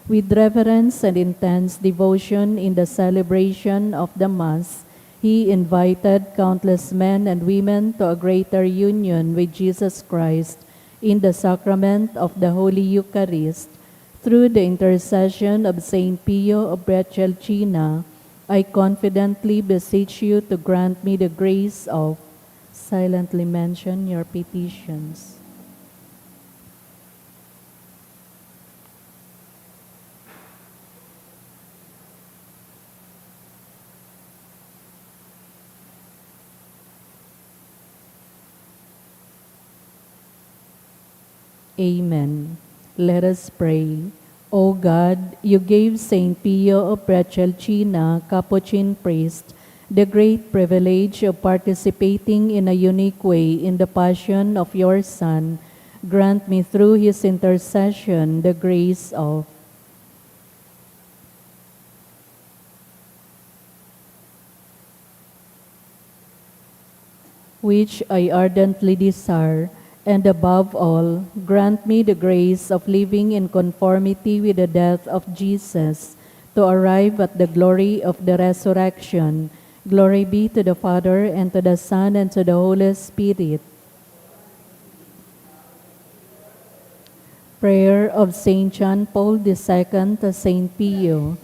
With reverence and intense devotion in the celebration of the Mass, he invited countless men and women to a greater union with Jesus Christ in the sacrament of the Holy Eucharist. Through the intercession of Saint Pio of Pietrelcina, I confidently beseech you to grant me the grace of silently mention your petitions. Amen. Let us pray. O God, you gave Saint Pio of Pietrelcina, Capuchin priest, the great privilege of participating in a unique way in the passion of your Son. Grant me through his intercession the grace of which I ardently desire, and above all, grant me the grace of living in conformity with the death of Jesus, to arrive at the glory of the resurrection. Glory be to the Father, and to the Son, and to the Holy Spirit. Prayer of Saint John Paul II to Saint Pio.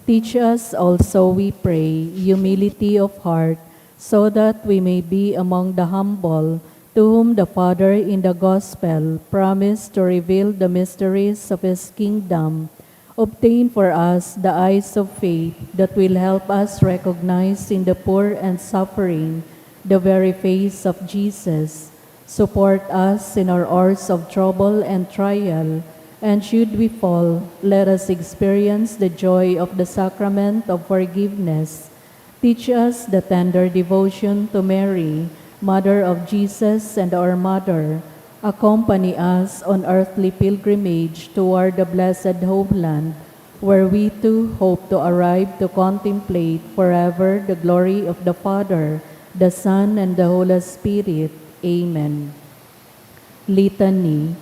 Teach us also, we pray, humility of heart, so that we may be among the humble, to whom the Father in the Gospel promised to reveal the mysteries of His kingdom. Obtain for us the eyes of faith that will help us recognize in the poor and suffering the very face of Jesus. Support us in our hours of trouble and trial, and should we fall, let us experience the joy of the sacrament of forgiveness. Teach us the tender devotion to Mary, Mother of Jesus and our Mother. Accompany us on earthly pilgrimage toward the blessed homeland, where we too hope to arrive to contemplate forever the glory of the Father, the Son, and the Holy Spirit. Amen. Litany.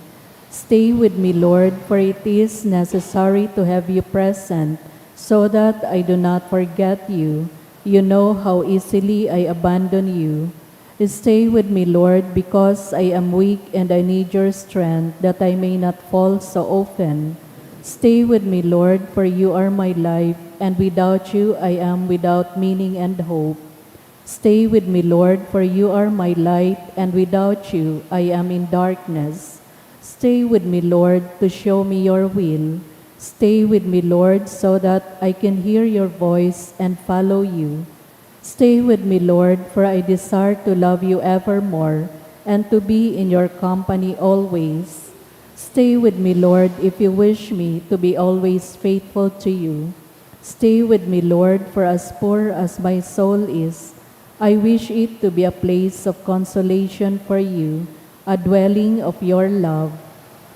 Stay with me, Lord, for it is necessary to have you present, so that I do not forget you. You know how easily I abandon you. Stay with me, Lord, because I am weak and I need your strength, that I may not fall so often. Stay with me, Lord, for you are my life, and without you I am without meaning and hope. Stay with me, Lord, for you are my light, and without you I am in darkness. Stay with me, Lord, to show me your will. Stay with me, Lord, so that I can hear your voice and follow you. Stay with me, Lord, for I desire to love you evermore and to be in your company always. Stay with me, Lord, if you wish me to be always faithful to you. Stay with me, Lord, for as poor as my soul is, I wish it to be a place of consolation for you, a dwelling of your love.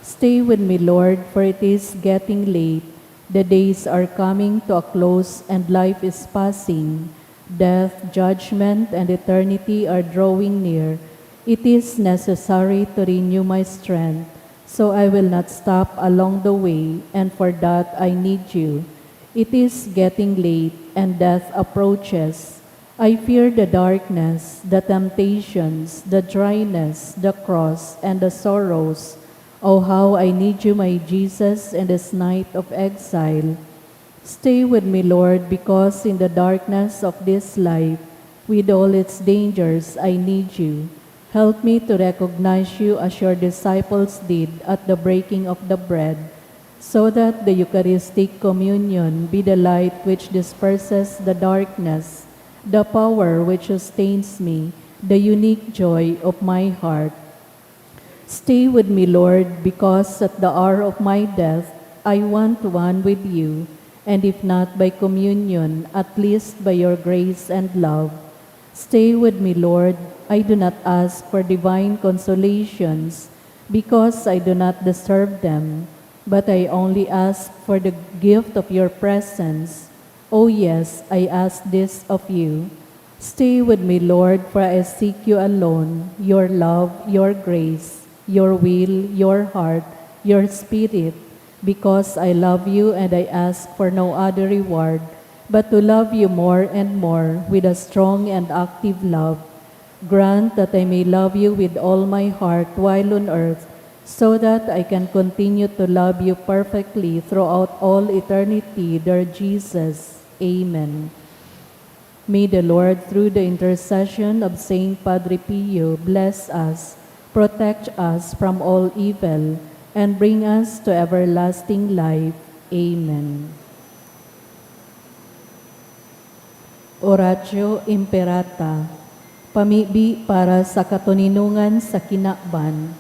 Stay with me, Lord, for it is getting late. The days are coming to a close and life is passing. Death, judgment, and eternity are drawing near. It is necessary to renew my strength, so I will not stop along the way, and for that I need you. It is getting late, and death approaches. I fear the darkness, the temptations, the dryness, the cross, and the sorrows. Oh, how I need you, my Jesus, in this night of exile. Stay with me, Lord, because in the darkness of this life, with all its dangers, I need you. Help me to recognize you as your disciples did at the breaking of the bread, so that the Eucharistic communion be the light which disperses the darkness, the power which sustains me, the unique joy of my heart. Stay with me, Lord, because at the hour of my death, I want one with you, and if not by communion, at least by your grace and love. Stay with me, Lord. I do not ask for divine consolations, because I do not deserve them, but I only ask for the gift of your presence. Oh yes, I ask this of you. Stay with me, Lord, for I seek you alone, your love, your grace, your will, your heart, your spirit. because I love you and I ask for no other reward, but to love you more and more with a strong and active love. Grant that I may love you with all my heart while on earth, so that I can continue to love you perfectly throughout all eternity, dear Jesus. Amen. May the Lord, through the intercession of Saint Padre Pio, bless us, protect us from all evil, and bring us to everlasting life. Amen. Oratio Imperata. Pamibi para sa katuninungan sa kinakban.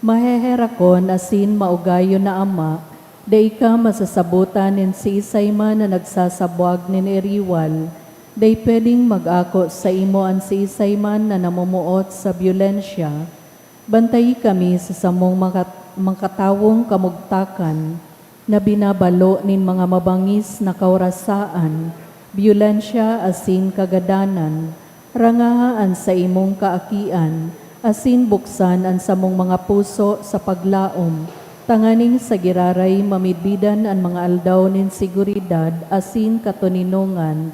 Maheherakon asin maugayo na ama, day ka masasabutan nin si Isayma na nagsasabwag nin eriwal, day pwedeng mag-ako sa imo an si Isayman na namumuot sa byulensya. Bantayi kami sa samong makatawong kamugtakan na binabalo nin mga mabangis na kaurasaan, byulensya asin kagadanan, rangahaan sa imong kaakian, asin buksan ang samong mga puso sa paglaom, tanganing sa giraray mamidbidan ang mga aldaw nin siguridad, asin katuninungan.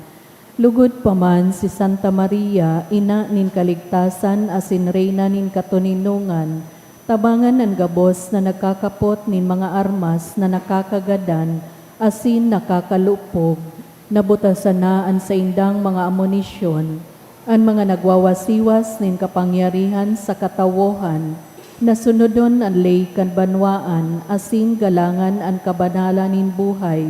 Lugod pa man si Santa Maria, ina nin kaligtasan, asin reyna nin katuninungan, tabangan ang gabos na nagkakapot nin mga armas na nakakagadan, asin nakakalupog, nabutasan na ang sa indang mga amunisyon, ang mga nagwawasiwas nin kapangyarihan sa katawohan, nasunodon ang lay kan banwaan, asin galangan ang kabanalan nin buhay,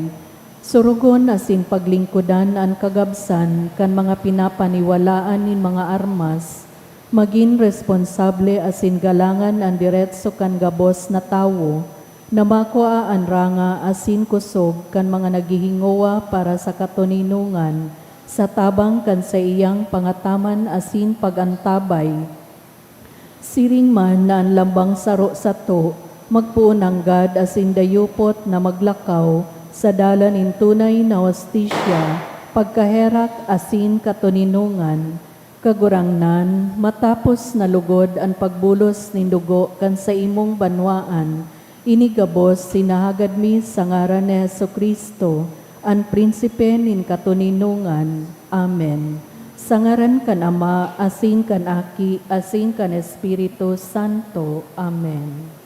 surugon asin paglingkudan ang kagabsan kan mga pinapaniwalaan nin mga armas, maging responsable asin galangan ang diretso kan gabos na tawo, na makuha ang ranga asin kusog kan mga naghihingowa para sa katuninungan, sa tabang kan sa iyang pangataman asin pagantabay. Siring man na ang lambang saro sa to, magpuunang gad asin dayupot na maglakaw, sa dalan in tunay na hostisya, pagkaherak asin katuninungan, kagurangnan, matapos na lugod ang pagbulos nin dugo kan sa imong banwaan, inigabos sinahagad mi sa ngaran ni Jesucristo, ang prinsipe nin katuninungan. Amen. Sa ngaran kan Ama, asin kan Aki, asin kan Espiritu Santo. Amen.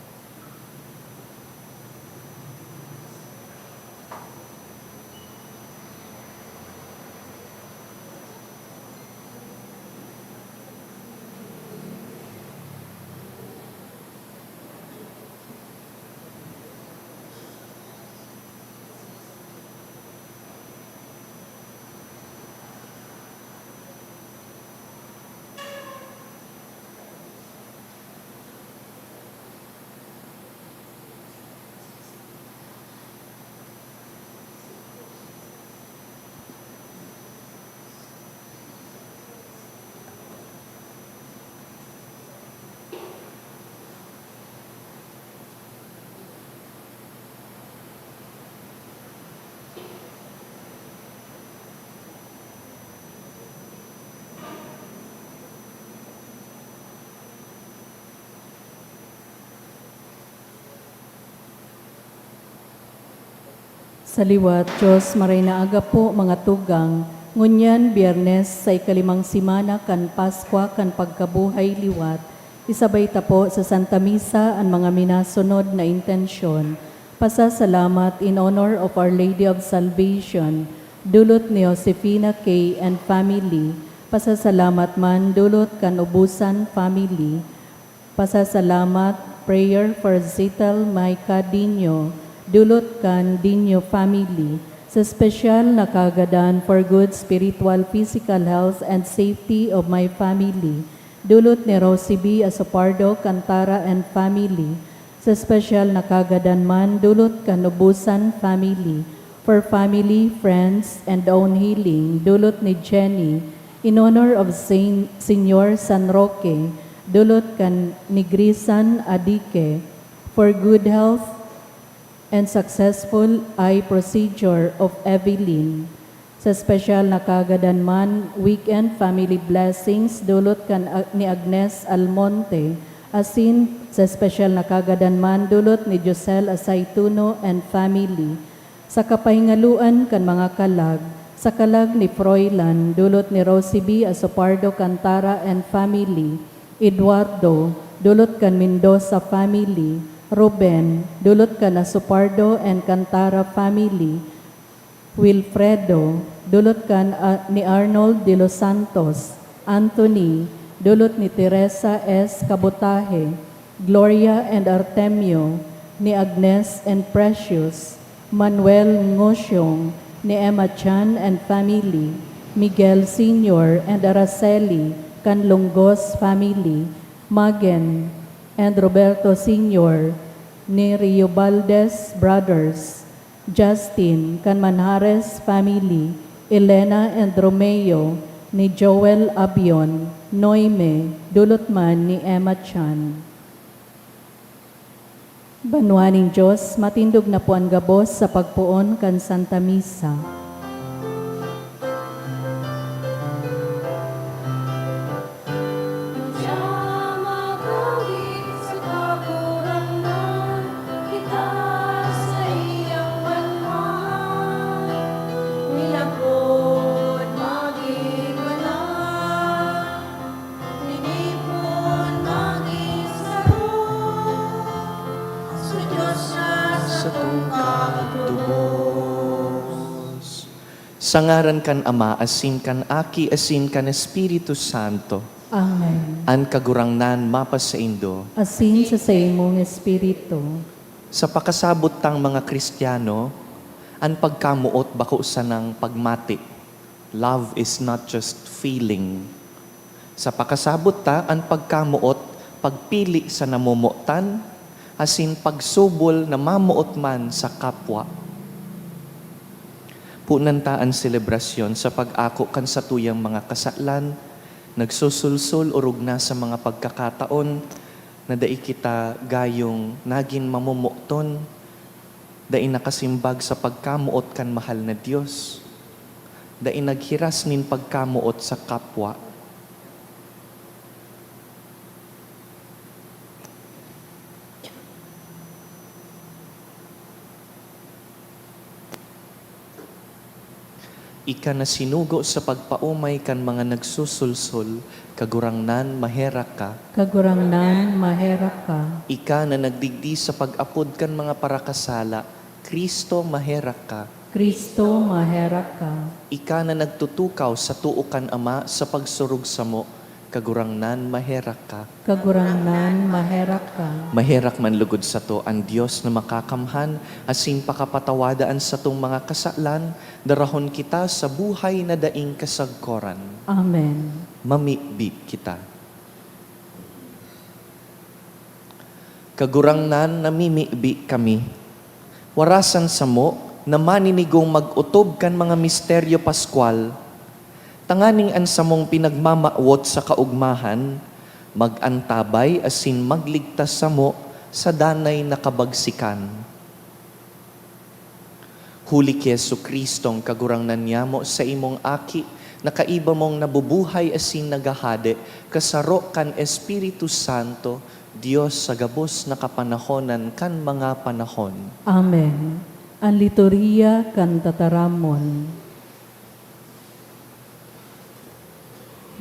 Sa liwat, Diyos, maray na aga po mga tugang, ngunyan Biyernes sa ikalimang simana kan Paskwa kan pagkabuhay liwat, isabay ta po sa Santa Misa ang mga minasunod na intensyon. Pasasalamat in honor of Our Lady of Salvation, dulot ni Josefina K. and family. Pasasalamat man dulot kan Ubusan family. Pasasalamat prayer for Zital Maika Dino, dulot kan Dino family, sa special na kagadan for good spiritual, physical health and safety of my family, dulot ni Rosie B. Asopardo, Cantara and family, sa special na kagadan man dulot kan Ubusan family, for family, friends, and own healing, dulot ni Jenny, in honor of Saint Senyor San Roque, dulot kan Nigrisan Adike, for good health and successful eye procedure of Evelyn. Sa special na kagadan man, weekend family blessings, dulot kan ni Agnes Almonte, asin sa espesyal na kagadanman dulot ni Josel Asaytuno and family, sa kapahingaluan kan mga kalag, sa kalag ni Froilan dulot ni Rosie B. Asopardo Cantara and family, Eduardo dulot kan Mendoza family, Ruben dulot kan Asopardo and Cantara family, Wilfredo dulot kan ni Arnold de los Santos, Anthony dulot ni Teresa S. Cabotaje, Gloria and Artemio, ni Agnes and Precious, Manuel Ngosyong, ni Emma Chan and family, Miguel Sr. and Araceli, Canlongos family, Magen and Roberto Sr., ni Rio Valdez brothers, Justin, Canmanjares family, Elena and Romeo, ni Joel Abion, Noime, dulot man ni Emma Chan. Banwaning Diyos, matindog na po ang gabos sa pagpuon kan Santa Misa. Sa ngaran kan Ama, asin kan Aki, asin kan Espiritu Santo. Amen. An kagurangnan mapasaindo. Asin sa imong espiritu. Sa pakasabot tang mga Kristiyano, an pagkamuot bako sa ng pagmati. Love is not just feeling. Sa pakasabot ta, an pagkamuot, pagpili sa namumuotan, asin pagsubol na mamuot man sa kapwa. Punantaan selebrasyon sa pag-ako kan sa tuyang mga kasalan, nagsusulsul urog na sa mga pagkakataon, na dai kita gayong naging mamumukton, dai nakasimbag sa pagkamuot kan mahal na Diyos, dai naghiras nin pagkamuot sa kapwa. Ika na sinugo sa pagpaumay kan mga nagsusulsul, kagurangnan maherak ka. Kagurangnan maherak ka. Ika na nagdigdi sa pag-apod kan mga parakasala, Kristo maherak ka. Kristo maherak ka. Ika na nagtutukaw sa tuukan Ama sa pagsurug samo, kagurangnan maherak ka. Kagurangnan maherak ka. Maherak man lugod sa to ang Dios na makakamhan, asing pakapatawadaan sa tong mga kasalan, darahon kita sa buhay na daing kasagkoran. Amen. Mamibig kita. Kagurangnan namimibi kami. Warasan sa mo, na maninigong mag-utob kan mga misteryo paskwal, tanganing ansamong pinagmamaawot sa kaugmahan, mag-antabay asin magligtas sa mo sa danay na kabagsikan. Huli ki Jesucristong kagurangnan niya mo sa imong aki, na kaiba mong nabubuhay asin nagahade, kasaro kan Espiritu Santo, Diyos sa gabos na kapanahonan kan mga panahon. Amen. Ang liturhiya kan tataramon.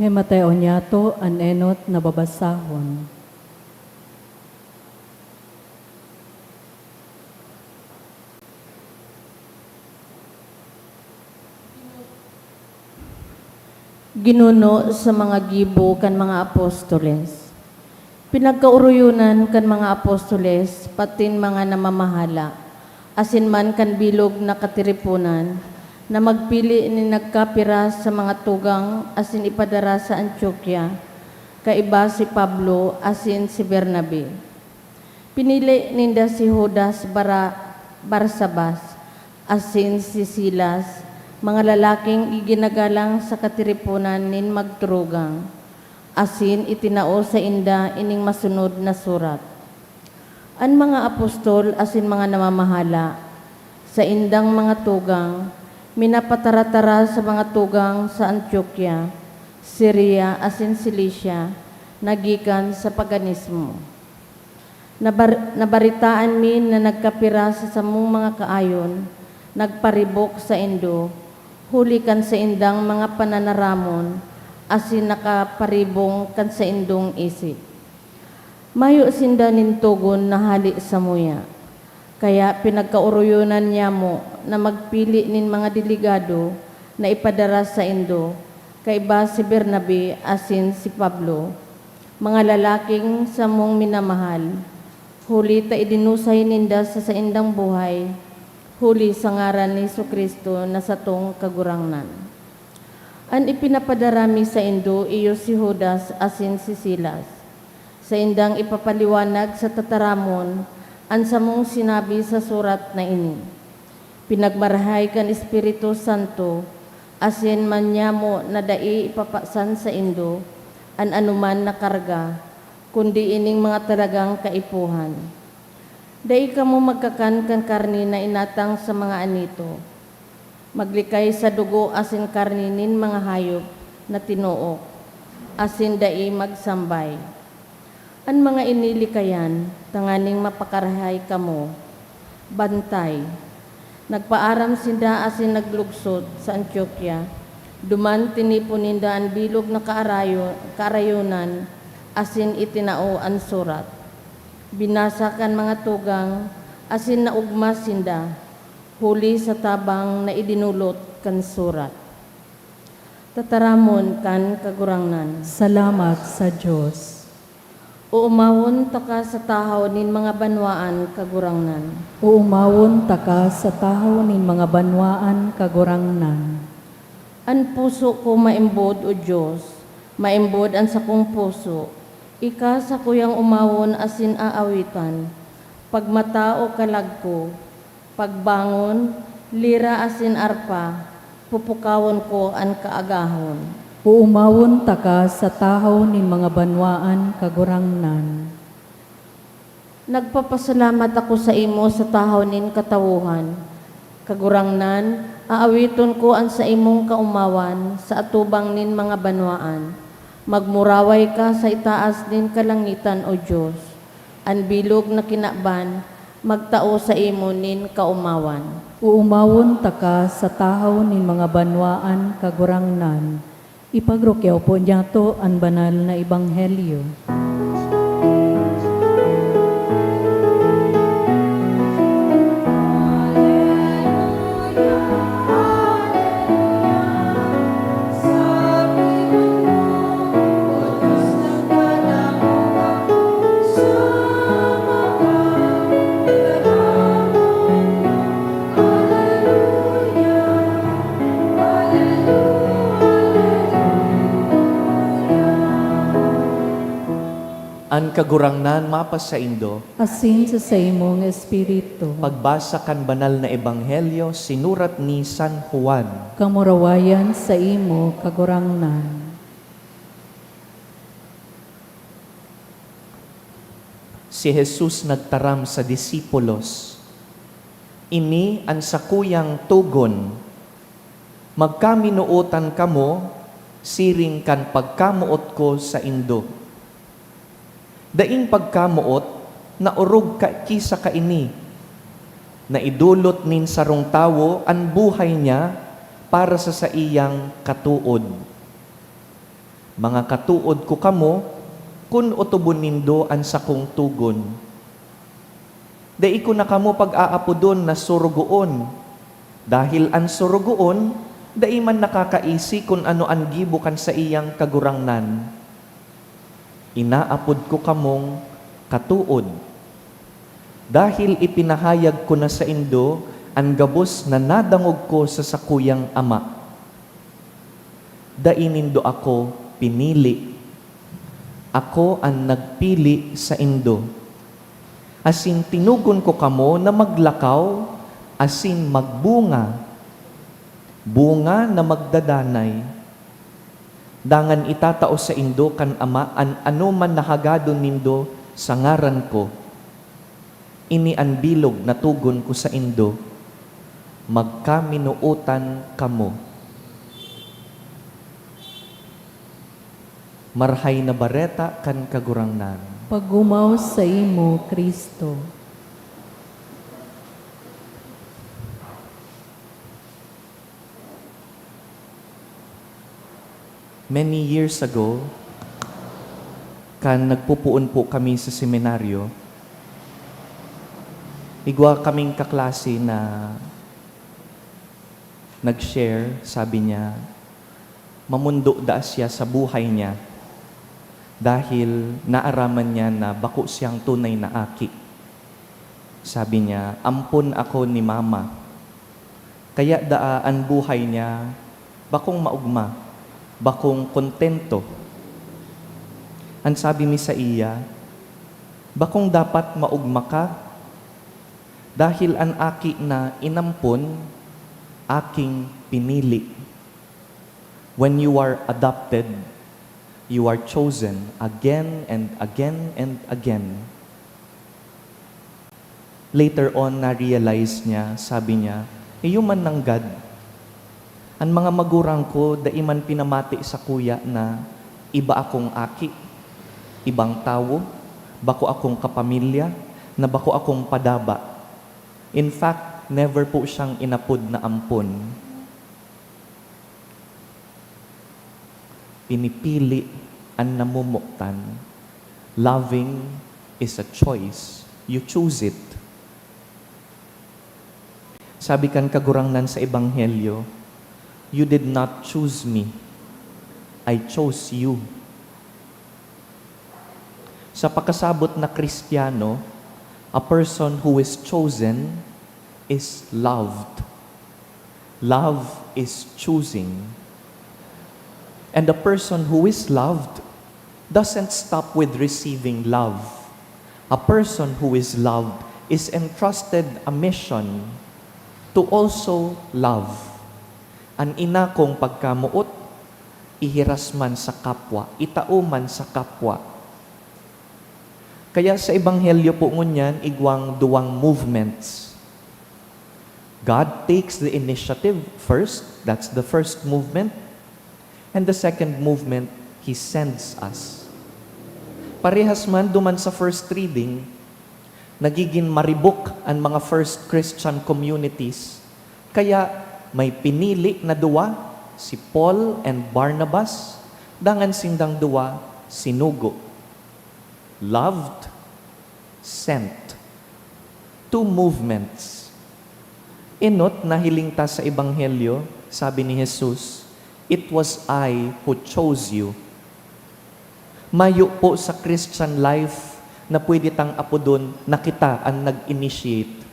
Hemateo nyato an enot na babasahon. Ginuno sa mga gibo kan mga apostoles. Pinagkauruyunan kan mga apostoles, patin mga namamahala, asin man kan bilog na katiripunan, na magpili ni nagkapira sa mga tugang asin ipadara sa Antioquia, kaiba si Pablo asin si Bernabe. Pinili ninda si Judas Barsabas asin si Silas, mga lalaking iginagalang sa katiripunan nin magturugang, asin itinao sa inda ining masunod na surat. An mga apostol asin mga namamahala, sa indang mga tugang, minapatara-tara sa mga tugang sa Antioquia, Syria asin Cilicia, nagikan sa paganismo. Nabaritaan min na nagkapira sa samong mga kaayon, nagparibok sa Indo, huli kan sa indang mga pananaramon, asin nakaparibong kan sa indong isip. Mayo sinda nintugon na hali sa muya. Kaya pinagkauruyunan niya mo na magpili nin mga delegado na ipadara sa Indo, kaiba si Bernabe asin si Pablo, mga lalaking samong minamahal, huli ta idinusay ninda sa saindang buhay, huli sa ngaran ni Jesucristo na satong kagurangnan. An ipinapadarami sa Indo iyo si Judas asin si Silas. Sa indang ipapaliwanag sa tataramon, an samong sinabi sa surat na ini. Pinagmarahay kan Espiritu Santo, asin man niya mo na dai ipapasan sa Indo, an anuman na karga, kundi ining mga talagang kaipuhan. Dai ka mo magkakan kan karni na inatang sa mga anito. Maglikay sa dugo asin karni nin mga hayop na tinuok, asin dai magsambay. An mga inilikayan, tanganing mapakarahay kamo, bantay. Nagpaaram sinda asin naglugsot sa Antioquia, duman tinipon ninda ang bilog na kaarayunan, asin itinao ang surat. Binasakan mga tugang, asin naugma sinda, huli sa tabang na idinulot kan surat. Tataramon kan kagurangnan. Salamat sa Diyos. Uumawon taka sa tahaw nin mga banwaan kagurangnan. Uumawon taka sa tahaw nin mga banwaan kagurangnan. An puso ko maimbod o Diyos, maimbod ang sakong puso. Ika sa kuyang umawon asin aawitan. Pagmata o kalagko, pagbangon, lira asin arpa, pupukawon ko ang kaagahon. Uumawon taka sa tahaw nin mga banwaan kagurangnan. Nagpapasalamat ako sa imo sa tahaw nin katawuhan. Kagurangnan, aawiton ko ang sa imong kaumawan sa atubang nin mga banwaan. Magmuraway ka sa itaas nin kalangitan o Diyos. Ang bilog na kinakban, magtao sa imo nin kaumawan. Uumawon taka sa tahaw nin mga banwaan kagurangnan. Ipagrokyaw po niya to ang banal na ebanghelyo. An kagurangnan mapas sa Indo, Asin sa imong espiritu. pagbasa kan banal na ebanghelyo sinurat ni San Juan. Kamurawayan sa imo kagurangnan. Si Jesus nagtaram sa disipulos, ini ang sakuyang tugon, magkaminuotan kamo, siring kan pagkamuot ko sa Indo. Daing pagkamuot, na urog ka kisa ka ini, na idulot nin sarong tawo ang buhay niya para sa iyang katuod. Mga katuod ko kamo, kun utubon nindo ang sakong tugon. Dai ko na kamo pag-aapodon na surugoon, dahil ang surugoon, dai man nakakaisi kung ano ang gibukan sa iyang kagurangnan. Inaapod ko kamong katuod. Dahil ipinahayag ko na sa Indo ang gabos na nadangog ko sa sakuyang ama. Dainindo ako pinili. Ako ang nagpili sa Indo. Asin tinugon ko kamo na maglakaw, asin magbunga. Bunga na magdadanay. Dangan itatao sa Indo kan ama an anuman nahagadon nindo sa ngaran ko. Ini ang bilog na tugon ko sa Indo, magkaminuutan kamo. Marhay na bareta kan kagurangnan. Pagumaw sa imo, Kristo. Many years ago, kan nagpupuon po kami sa seminaryo, igwa kaming kaklase na nag-share, sabi niya, mamundo da siya sa buhay niya dahil naaraman niya na bako siyang tunay na aki. Sabi niya, ampun ako ni mama. Kaya daan buhay niya, bakong maugma, bakong kontento. Ang sabi mi sa iya, bakong dapat maugma ka? Dahil ang aki na inampun, aking pinili. When you are adopted, you are chosen again and again and again. Later on, na-realize niya, sabi niya, iyo man ng God. Ang mga magurang ko, daiman pinamati sa kuya na iba akong aki, ibang tao, bako akong kapamilya, na bako akong padaba. In fact, never po siyang inapod na ampon. Pinipili ang namumuktan. Loving is a choice. You choose it. Sabi kan kagurangnan sa Ebanghelyo, you did not choose me. I chose you. Sa pagkasabot na Kristiyano, a person who is chosen is loved. Love is choosing. And the person who is loved doesn't stop with receiving love. A person who is loved is entrusted a mission to also love. An ina kong pagkamuot, ihiras man sa kapwa, itao man sa kapwa. Kaya sa Ebanghelyo po ngunyan, igwang duwang movements. God takes the initiative first, that's the first movement. And the second movement, He sends us. Parehas man duman sa first reading, nagiging maribok ang mga first Christian communities. Kaya may pinili na duwa, si Paul and Barnabas, dangan sindang duwa, sinugo. Loved, sent. Two movements. Inot na hilingta sa Ebanghelyo, sabi ni Jesus, it was I who chose you. Mayo po sa Christian life na pwede tang apodon na kita ang nag-initiate.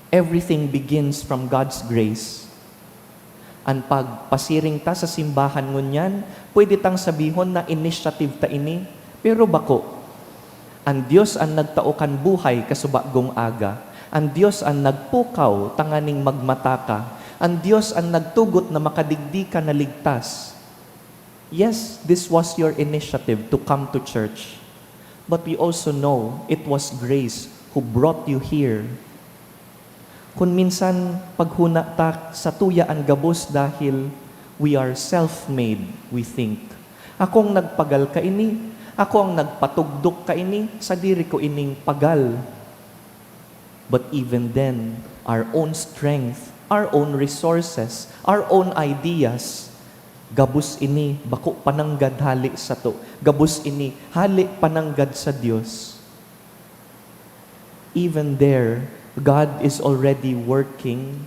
Everything begins from God's grace. Ang pagpasiring ta sa simbahan ngunyan, pwede tang sabihon na initiative ta ini, pero bako, ang Diyos ang nagtaukan buhay kasubagong aga. Ang Diyos ang nagpukaw tanganing magmataka. Ang Diyos ang nagtugot na makadigdi ka na ligtas. Yes, this was your initiative to come to church. But we also know it was grace who brought you here. Kung minsan paghuna ta sa tuya ang gabos dahil we are self-made, we think. Akong nagpagal ka ini, ako ang nagpatugdok ka ini, sa diri ko ining pagal. But even then, our own strength, our own resources, our own ideas, gabus ini, bako pananggad hali sa to. Gabus ini, hali pananggad sa Diyos. Even there, God is already working.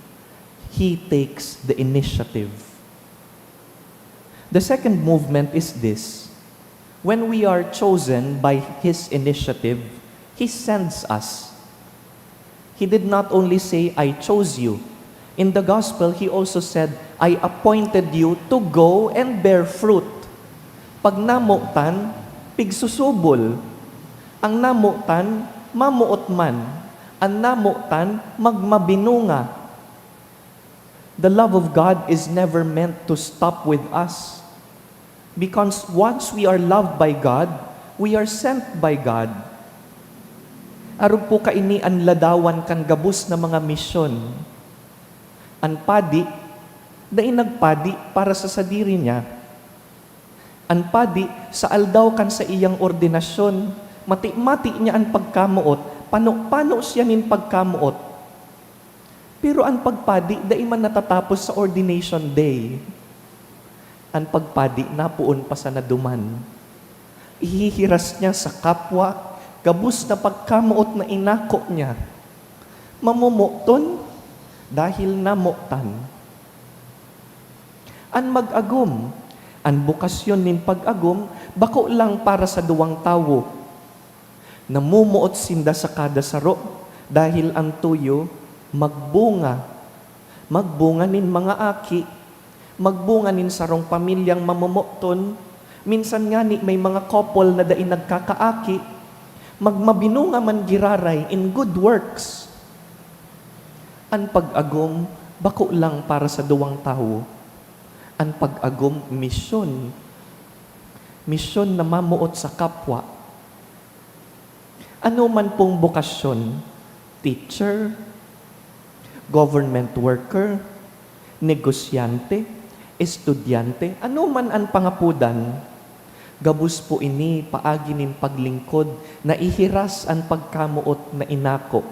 He takes the initiative. The second movement is this. When we are chosen by His initiative, He sends us. He did not only say, I chose you. In the gospel, He also said, I appointed you to go and bear fruit. Pag namutan, pigsusubol. Ang namutan, mamuot man. Ang namutan, magmabinunga. The love of God is never meant to stop with us. Because once we are loved by God, we are sent by God. Arog po kaini ang ladawan kan gabus na mga misyon. Ang padi, dahil nagpadi para sa sadiri niya. An padi, saal daw kan sa iyang ordinasyon, mati-mati niya ang pagkamuot, paano siya nin pagkamuot. Pero ang pagpadi, dai man natatapos sa ordination day. Ang pagpadi, napuon pa sa naduman. Ihihiras niya sa kapwa, gabus na pagkamuot na inako niya. Mamumuton dahil namutan. An mag-agom, an bukasyon nin pag-agom, bako lang para sa duwang tawo. Namumuot sinda sa kada saro, dahil ang tuyo magbunga. Magbunga nin mga aki, magbunga nin sarong pamilyang mamumuton. Minsan nga ni may mga couple na dai nagkakaaki, magmabinunga man giraray in good works. An pag-agom, bako lang para sa duwang tawo. Ang pag-agom, misyon. Misyon na mamuot sa kapwa. Ano man pong bokasyon, teacher, government worker, negosyante, estudyante, ano man ang pangapudan, gabus po ini paagi nin paglingkod na ihiras ang pagkamuot na inako.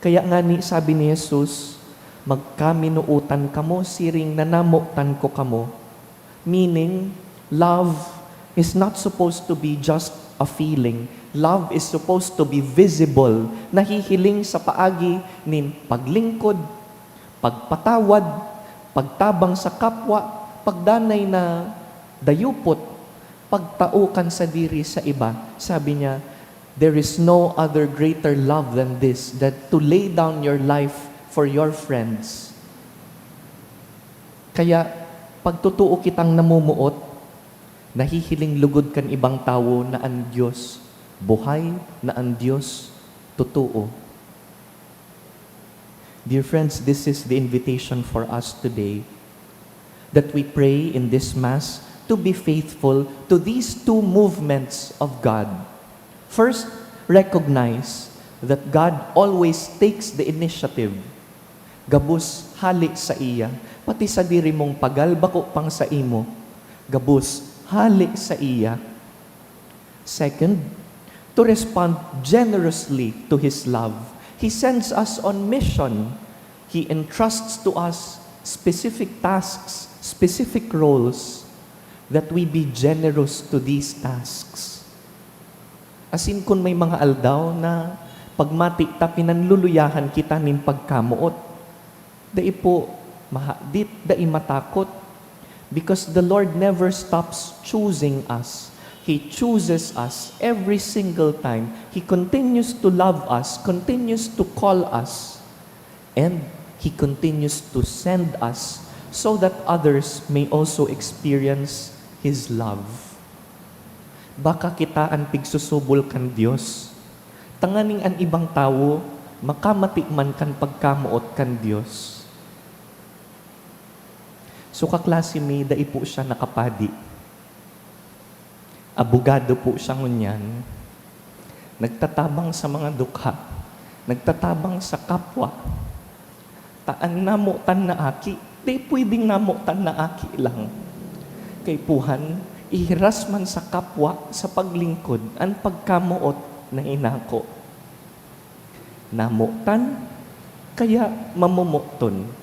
Kaya nga ni sabi ni Jesus, magkaminuutan kamo, siring nanamutan ko kamo. Meaning, love is not supposed to be just a feeling. Love is supposed to be visible, nahihiling sa paagi nin paglingkod, pagpatawad, pagtabang sa kapwa, pagdanay na dayupot, pagtaukan sa diri sa iba. Sabi niya, there is no other greater love than this, that to lay down your life for your friends. Kaya, pagtutuo kitang namumuot, nahihiling lugod kan ibang tao na ang Diyos buhay, na ang Diyos totoo. Dear friends, this is the invitation for us today, that we pray in this Mass to be faithful to these two movements of God. First, recognize that God always takes the initiative. Gabus, hali sa iya. Pati sa diri mong pagal, bako pang sa imo. Gabus, hali sa iya. Second, to respond generously to His love. He sends us on mission. He entrusts to us specific tasks, specific roles, that we be generous to these tasks. As in, kung may mga aldaw na pagmati ta pinanluluyahan kita nin pagkamuot, dai po mahadit, dai matakot, because the Lord never stops choosing us. He chooses us every single time. He continues to love us, continues to call us, and He continues to send us so that others may also experience His love. Baka kita ang pigsusubol kan Dios, tanganing an ibang tao, makamati man kan pagkamuot kan Dios. So kaklase mi, dai po siya nakapadi. Abogado po siya ngunyan. Nagtatabang sa mga dukha. Nagtatabang sa kapwa. Taan namutan na aki. Di pwedeng namutan na aki lang. Kay puhan, ihiras man sa kapwa sa paglingkod ang pagkamuot na inako. Namutan, kaya mamumuton.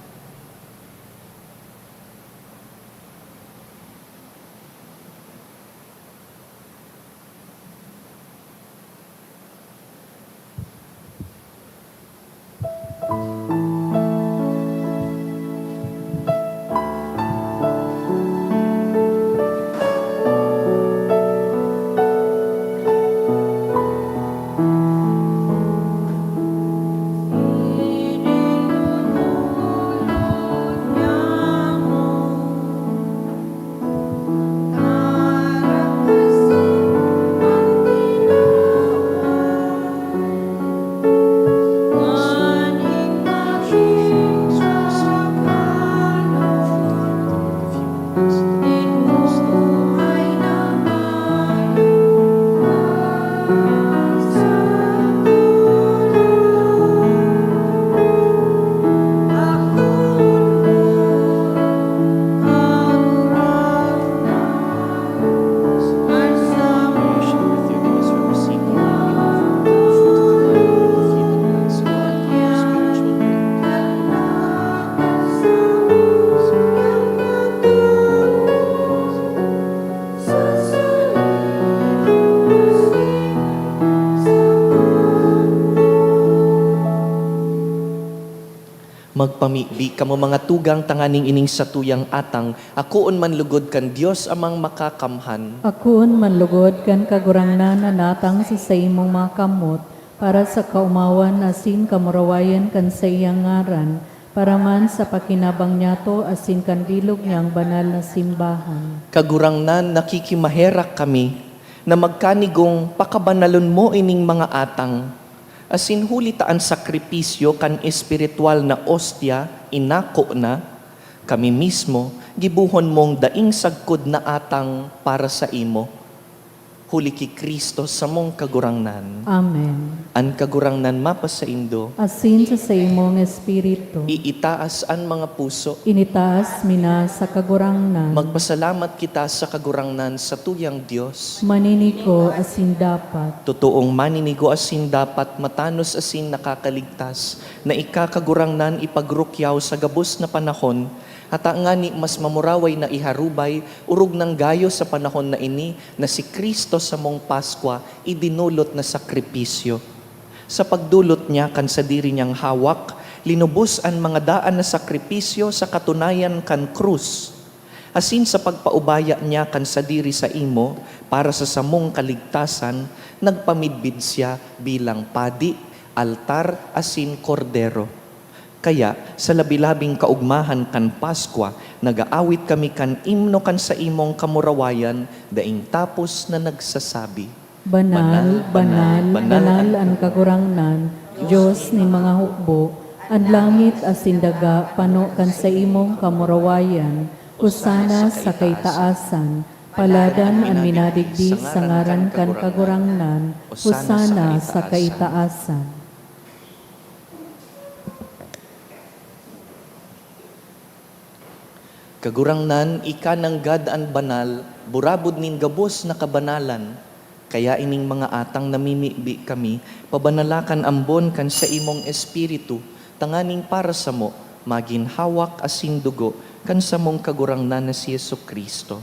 Magpamibi kamo mga tugang tanganing ining sa tuyang atang, akoon man lugod kan Dios amang makakamhan. Akoon manlugod kan kagurangnan na natang sa imong mga kamot, para sa kaumawan asin kamurawayan kan sa iyang ngaran, para man sa pakinabang niyato asin kan bilog niyang banal na simbahan. Kagurangnan nakikimaherak kami, na magkanigong pakabanalon mo ining mga atang, asin hulitaan sakripisyo kan espiritual na ostya, inako na, kami mismo, gibuhon mong daing sagkod na atang para sa imo. Huli ki Kristo sa mong kagurangnan. Amen. An kagurangnan mapasaindo, Asin sa imong espiritu, iitaas an mga puso. initaas mina sa kagurangnan, Magpasalamat kita sa kagurangnan sa tuyang Diyos. maniniko asin dapat. Totoong maninigo asin dapat matanos asin nakakaligtas, na ikakagurangnan ipagrukyaw sa gabos na panahon, at nga ni mas mamuraway na iharubay, urog ng gayo sa panahon na ini, na si Kristo sa mong Paskwa, idinulot na sakripisyo. Sa pagdulot niya kan sa diri niyang hawak, linubos ang mga daan na sakripisyo sa katunayan kan krus. Asin sa pagpaubaya niya kan sa diri sa imo, para sa samong kaligtasan, nagpamidbid siya bilang padi, altar, asin kordero. Kaya sa labilabing kaugmahan kan Paskwa, nagaawit kami kan imno kan sa imong kamurawayan, daing tapos na nagsasabi, Banal, banal, banal ang kagurangnan, Diyos ni mga hukbo, ang langit asin daga pano kan sa imong kamurawayan, kusana sa kaitaasan, paladan ang minadigdi sa ngaran kan kagurangnan, kusana sa kaitaasan. Kagurangnan, ika ng gadaan banal, burabod nin gabos na kabanalan. Kaya ining mga atang namimibi kami, pabanalakan ambon kan sa imong espiritu, tanganing para sa mo, magin hawak asin dugo, kan sa mong kagurangnan na si Yesu Kristo.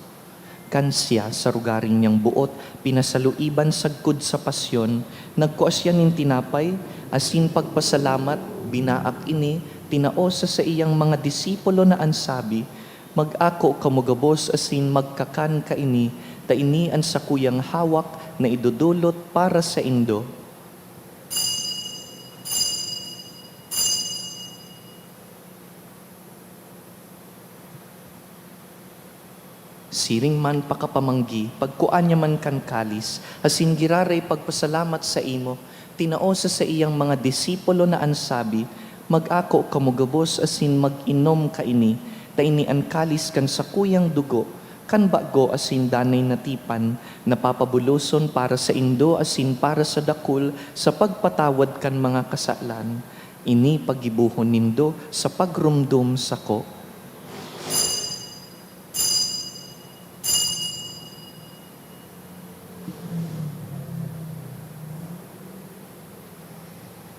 Kan siya sa rugaring niyang buot, pinasaluiban sagkod sa pasyon, nagkuas yan nin tinapay, asin pagpasalamat, binaak ini, tinaosa sa iyang mga disipulo na ansabi, mag-ako kamugabos asin magkakan ka ini, ta ini ang sakuyang hawak na idudulot para sa indo. Siring man pakapamanggi, pagkuan niya man kan kalis, asin giraray pagpasalamat sa imo, tinaosa sa iyang mga disipulo na ansabi, mag-ako kamugabos asin mag-inom ka ini, ta ini ang kalis kan sakuyang dugo, kan bago asin danay natipan, napapabuluson para sa indo asin para sa dakul, sa pagpatawad kan mga kasalan. Ini pagibuhon nindo sa pagrumdum sako.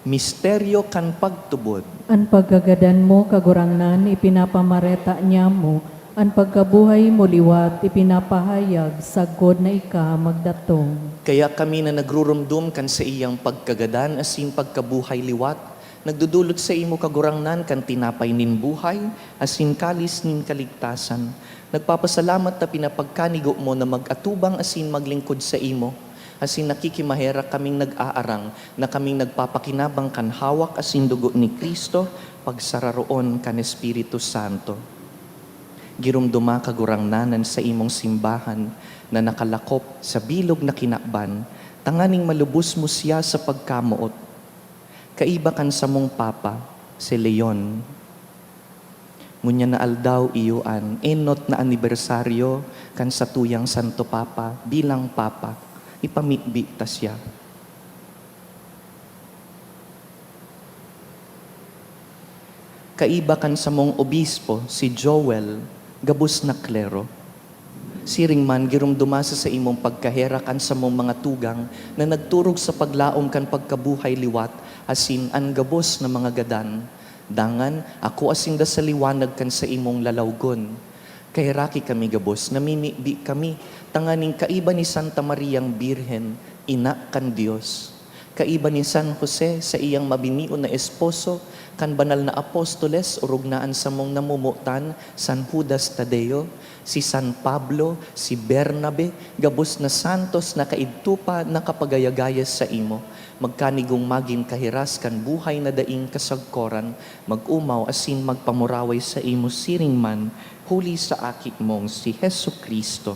Misteryo kan pagtubod. Ang paggagadan mo kagurangnan, ipinapamareta niya mo, ang pagkabuhay mo liwat, ipinapahayag, sagod na ika magdatong. Kaya kami na nagrurumdum kan sa iyang pagkagadan asin pagkabuhay liwat, nagdudulot sa imo kagurangnan kan tinapay nin buhay, asin kalis nin kaligtasan. Nagpapasalamat na pinapagkanigo mo na mag-atubang asin maglingkod sa imo, asin nakikimahera kaming nag-aarang, na kaming nagpapakinabang kan hawak asin dugo ni Kristo, pagsararoon kan Espiritu Santo. Girumduma kagurangnanan sa imong simbahan, na nakalakop sa bilog na kinakban, tanganing malubos mo siya sa pagkamuot. Kaiba kan sa mong Papa, si Leon. Ngunya na aldaw iyuan, enot na anibersaryo kan sa tuyang Santo Papa, bilang Papa, ipamitbi ta siya. Kaiba kan sa mong obispo, si Joel, gabos na klero. Siring man, girumdumasa sa imong pagkaherakan sa mong mga tugang na nagturog sa paglaom kan pagkabuhay liwat, asin an gabos na mga gadan. Dangan, ako asing da sa liwanag kan sa imong lalawgon. Kay raki kami gabos, namimibi kami, tanganing kaiba ni Santa Mariang Birhen, ina kan Diyos. Kaiba ni San Jose sa iyang mabinion na esposo, kan banal na apostoles, urugnaan sa mong namumutan, San Judas Tadeo, si San Pablo, si Bernabe, gabos na santos na kaidtupa na kapagayagayas sa imo. Magkanigong maging kahiras kan buhay na daing kasagkoran, mag-umaw asin magpamuraway sa imo siring man, huli sa akit mong si Hesu Kristo.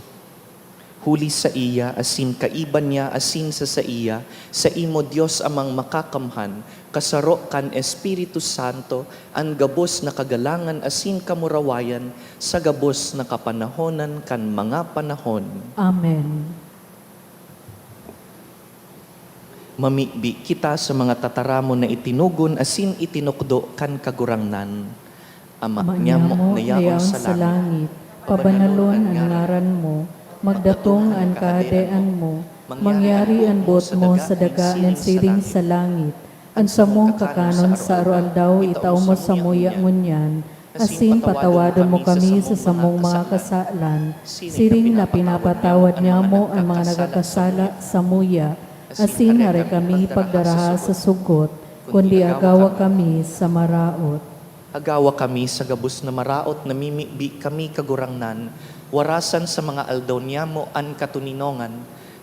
Huli sa iya, asin kaiban niya, asin sa iya, sa imo Dios amang makakamhan, kasaro kan Espiritu Santo, ang gabos na kagalangan asin kamurawayan, sa gabos na kapanahonan kan mga panahon. Amen. Mamibi kita sa mga tataramon na itinugon, asin itinukdo kan kagurangnan. Ama niya mo, nayaon sa langit, pabanalon ang ngaran mo, magdatong ang kaadaan mo, mangyari ang buot mo sa daga ng siring sa langit, ang samong kakanon sa arualdaw itaw mo sa muya ngunyan, asin patawadon mo kami sa samong mga kasalan, siring na pinapatawad niya mo ang mga nagakasala sa muya, asin hare kami pagdaraha sa sugot, kundi agawa kami sa maraot. Agawa kami sa gabos na maraot, namimibi kami kagurangnan, warasan sa mga aldaw niya mo an katuninongan,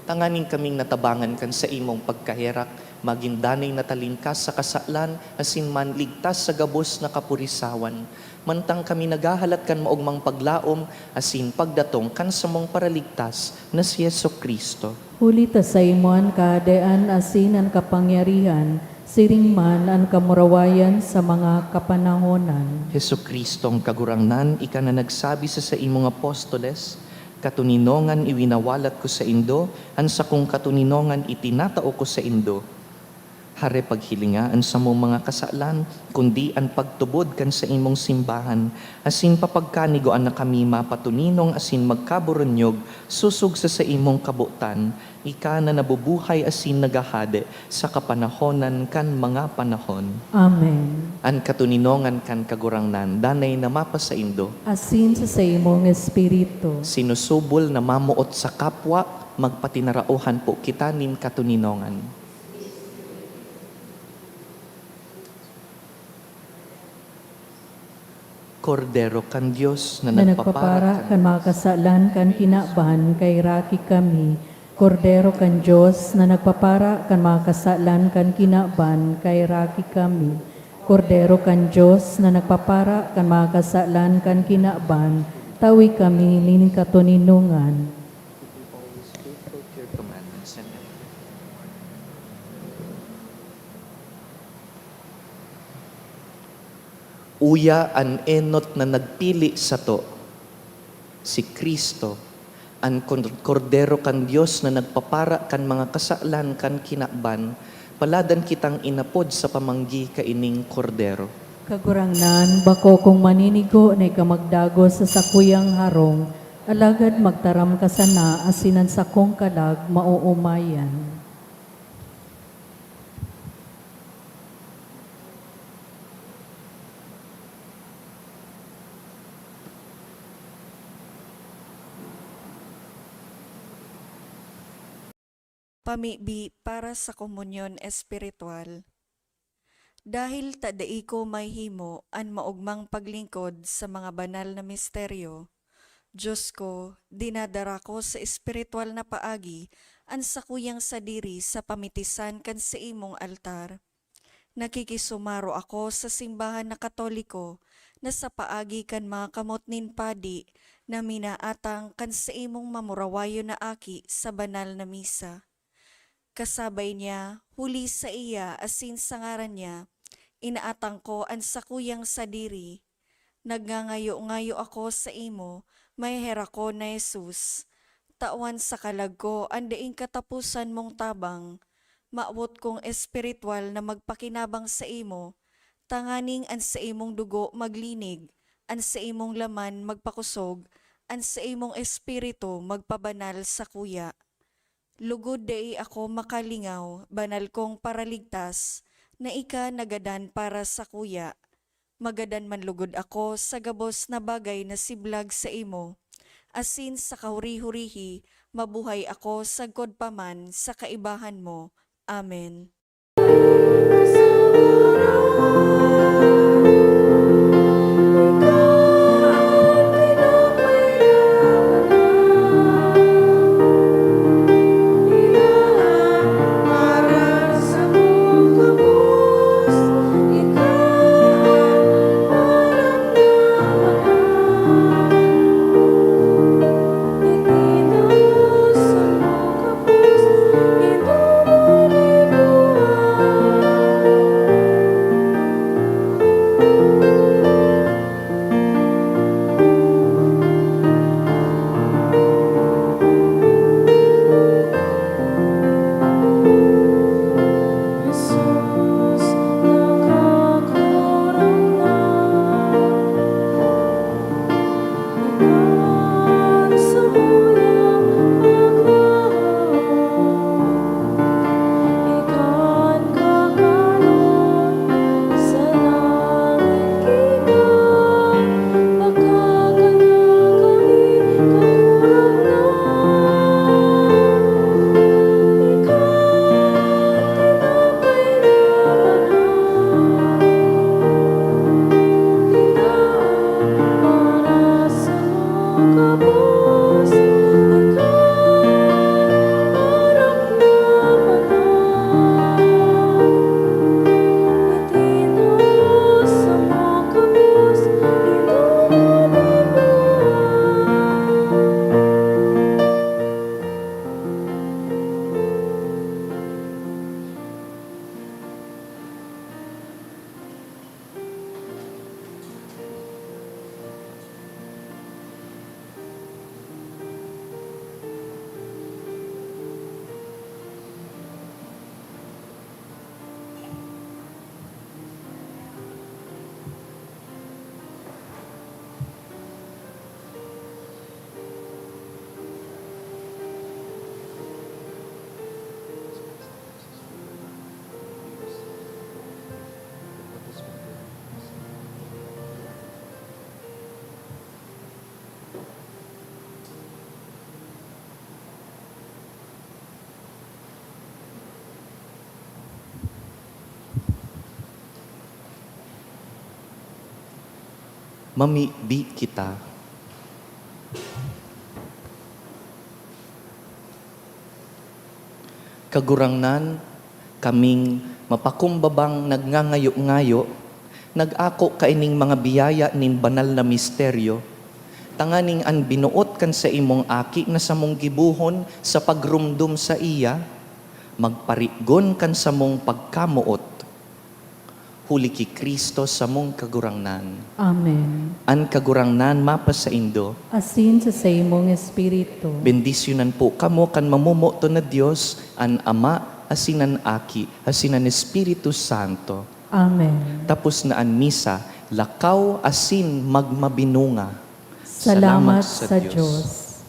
tanganin kaming natabangan kan sa imong pagkahirak, maging danay natalingkas sa kasalan, asin man ligtas sa gabos na kapurisawan. Mantang kami nagahalat kan maugmang paglaom, asin pagdatong kan sa mong paraligtas na si Yesu Kristo. Huli ta sa imo ang kaadaan asin ang kapangyarihan, siring man ang kamurawayan sa mga kapanahonan. Hesu Kristong kagurangnan, ika na nagsabi sa imong apostoles, katuninongan iwinawalat ko sa indo, an sa kong katuninongan itinatao ko sa indo. Hare paghilingaan sa mong mga kasalan, kundi ang pagtubod kan sa imong simbahan, asin papagkanigoan na kami mapatuninong asin magkaburonyog, susug sa imong kabutan, ika na nabubuhay asin nagahade sa kapanahonan kan mga panahon. Amen. An katuninongan kan kagurangnan, danay na mapa sa indo, Asin sa imong espiritu, sinusubol na mamuot sa kapwa, magpatinarauhan po kita nin katuninongan. Kordero kan Diyos na na nagpapara nagpapara kan mga kasalan kan kinaban kay raki kami. Kordero kan Diyos na nagpapara kan mga kasalan kan kinaban kay raki kami. Kordero kan Diyos na nagpapara kan mga kasalan kan kinaban, tawi kami nin katuninungan. Uya an enot na nagpili sa to, si Kristo, an kordero kan Dios na nagpapara kan mga kasalan kan kinaban, paladan kitang inapod sa pamanggi kaining kordero. Kagurangnan, bako kung maninigo na ikamagdago sa sakuyang harong, alagad magtaram ka sana asinan sakong kalag mauumayan. Pamibi para sa komunyon espiritual. Dahil tadai ko may himo an maugmang paglingkod sa mga banal na misteryo, Diyos ko, dinadara ko sa espiritual na paagi an sakuyang sadiri sa pamitisan kan sa imong altar. Nakikisumaro ako sa simbahan na katoliko na sa paagi kan mga kamot nin padi na minaatang kan sa imong mamurawayo na aki sa banal na misa. Kasabay niya, huli sa iya asin sa ngaran niya, inaatang ko ang sakuyang sadiri. Nagngangayo-ngayo ako sa imo, may hera ko na Jesus. Tawan sa kalag ko, andaing katapusan mong tabang. Maawot kong espiritual na magpakinabang sa imo, tanganing an sa imong dugo maglinig, an sa imong laman magpakusog, an sa imong espiritu magpabanal sa kuya. Lugod dai ako makalingaw, banal kong paraligtas, na ika nagadan para sa kuya. Magadan man lugod ako sa gabos na bagay na siblag sa imo. Asin sa kahuri-hurihi, mabuhay ako sa godpaman sa kaibahan mo. Amen. mamibi kita. Kagurangnan, kaming mapakumbabang nagngangayo-ngayo, nag-ako kaining mga biyaya nin banal na misteryo, tanganing an binuot kan sa imong aki na sa mong gibuhon sa pagrumdum sa iya, magparigon kan sa mong pagkamuot, huli ki Kristo sa mong kagurangnan. Amen. An kagurangnan mapa sa indo, Asin sa imong espiritu. bendisyonan po kamo kan mamumuto na Dios, an Ama, asinan Aki, asinan Espiritu Santo. Amen. Tapos na an misa, lakaw asin magmabinunga. Salamat sa Diyos.